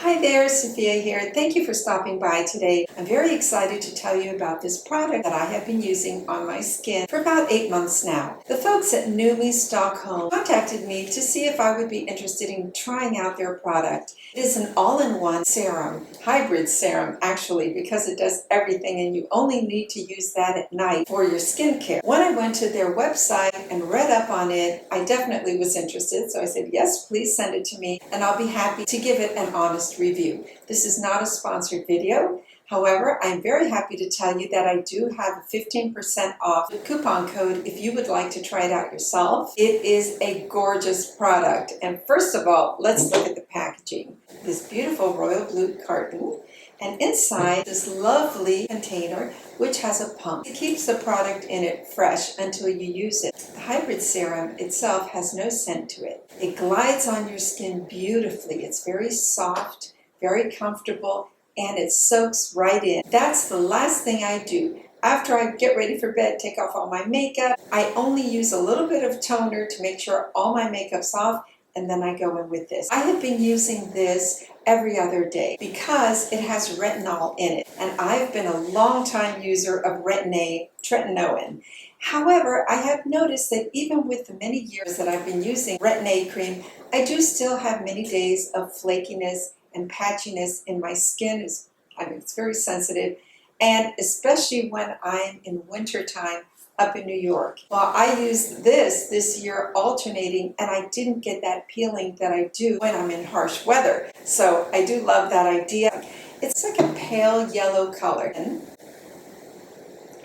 Hi there, Sophia here. Thank you for stopping by today. I'm very excited to tell you about this product that I have been using on my skin for about 8 months now. The folks at NOOMI Stockholm contacted me to see if I would be interested in trying out their product. It is an all-in-one serum, hybrid serum actually, because it does everything and you only need to use that at night for your skincare. When I went to their website and read up on it, I definitely was interested, so I said, yes, please send it to me and I'll be happy to give it an honest review. This is not a sponsored video. However, I'm very happy to tell you that I do have a 15% off coupon code if you would like to try it out yourself. It is a gorgeous product. And first of all, let's look at the packaging. This beautiful royal blue carton, and inside this lovely container which has a pump. It keeps the product in it fresh until you use it. The hybrid serum itself has no scent to it. It glides on your skin beautifully. It's very soft, very comfortable, and it soaks right in. That's the last thing I do. After I get ready for bed, take off all my makeup, I only use a little bit of toner to make sure all my makeup's off, and then I go in with this. I have been using this every other day because it has retinol in it, and I've been a long time user of retinoin. However, I have noticed that even with the many years that I've been using retin-A cream, I do still have many days of flakiness and patchiness in my skin. It's very sensitive, and especially when I'm in wintertime up in New York. Well, I used this year alternating, and I didn't get that peeling that I do when I'm in harsh weather. So I do love that idea. It's like a pale yellow color.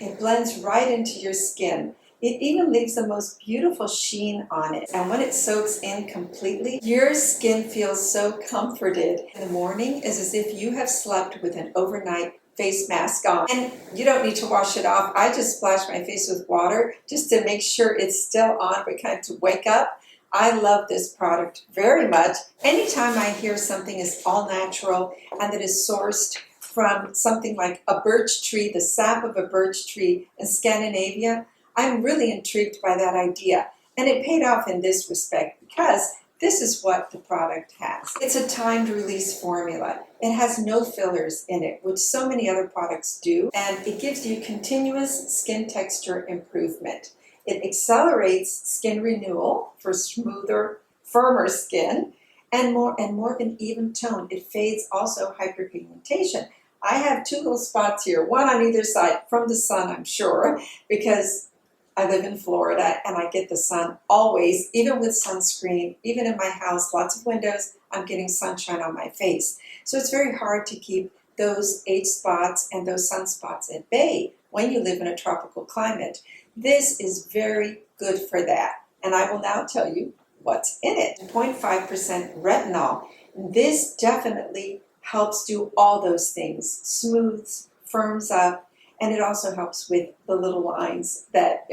It blends right into your skin. It even leaves the most beautiful sheen on it. And when it soaks in completely, your skin feels so comforted. In the morning, it's as if you have slept with an overnight face mask on. And you don't need to wash it off. I just splash my face with water just to make sure it's still on, but kind of to wake up. I love this product very much. Anytime I hear something is all natural and that is sourced from something like a birch tree, the sap of a birch tree in Scandinavia, I'm really intrigued by that idea. And it paid off in this respect because this is what the product has. It's a timed release formula. It has no fillers in it, which so many other products do, and it gives you continuous skin texture improvement. It accelerates skin renewal for smoother, firmer skin, and more of an even tone. It fades also hyperpigmentation. I have two little spots here, one on either side from the sun, I'm sure, because I live in Florida and I get the sun always, even with sunscreen, even in my house, lots of windows, I'm getting sunshine on my face. So it's very hard to keep those age spots and those sunspots at bay when you live in a tropical climate. This is very good for that. And I will now tell you what's in it. 0.5% retinol. This definitely helps do all those things. Smooths, firms up, and it also helps with the little lines that,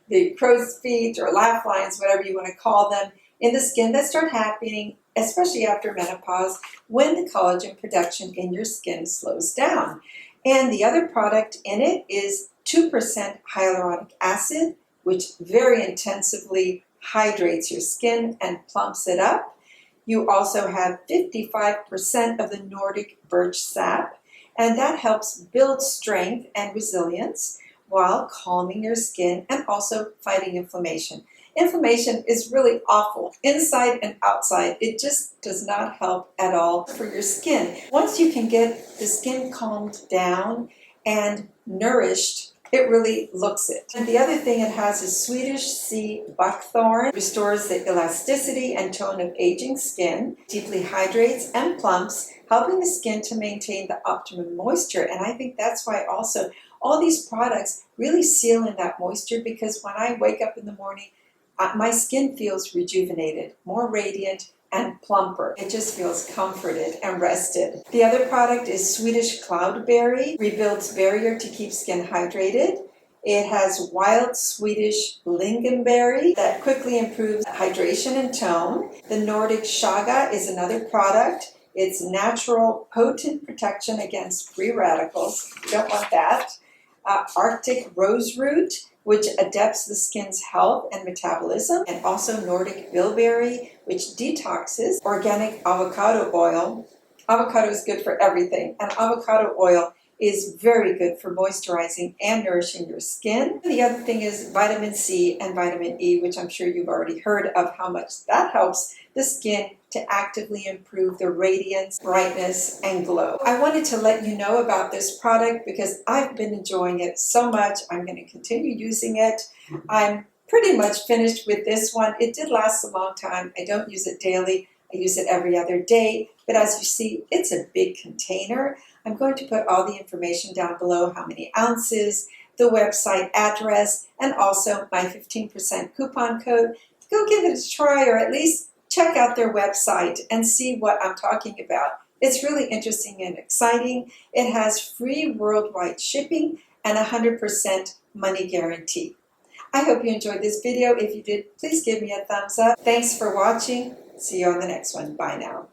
the crow's feet or laugh lines, whatever you want to call them, in the skin that start happening, especially after menopause, when the collagen production in your skin slows down. And the other product in it is 2% hyaluronic acid, which very intensively hydrates your skin and plumps it up. You also have 55% of the Nordic birch sap, and that helps build strength and resilience while calming your skin and also fighting inflammation. Inflammation is really awful, inside and outside. It just does not help at all for your skin. Once you can get the skin calmed down and nourished, it really looks it. And the other thing it has is Swedish sea buckthorn, restores the elasticity and tone of aging skin, deeply hydrates and plumps, helping the skin to maintain the optimum moisture. And I think that's why also all these products really seal in that moisture, because when I wake up in the morning, my skin feels rejuvenated, more radiant, and plumper. It just feels comforted and rested. The other product is Swedish cloudberry, rebuilds barrier to keep skin hydrated. It has wild Swedish lingonberry that quickly improves hydration and tone. The Nordic chaga is another product. It's natural, potent protection against free radicals. You don't want that. Arctic roseroot, which adapts the skin's health and metabolism, and also Nordic bilberry, which detoxes. Organic avocado oil, Avocado is good for everything, and avocado oil is very good for moisturizing and nourishing your skin. The other thing is vitamin C and vitamin E, which I'm sure you've already heard of how much that helps the skin to actively improve the radiance, brightness, and glow. I wanted to let you know about this product because I've been enjoying it so much. I'm going to continue using it. I'm pretty much finished with this one. It did last a long time. I don't use it daily. I use it every other day, but as you see, it's a big container. I'm going to put all the information down below, how many ounces, the website address, and also my 15% coupon code. Go give it a try, or at least check out their website and see what I'm talking about. It's really interesting and exciting. It has free worldwide shipping and 100% money guarantee. I hope you enjoyed this video. If you did, please give me a thumbs up. Thanks for watching. See you on the next one. Bye now.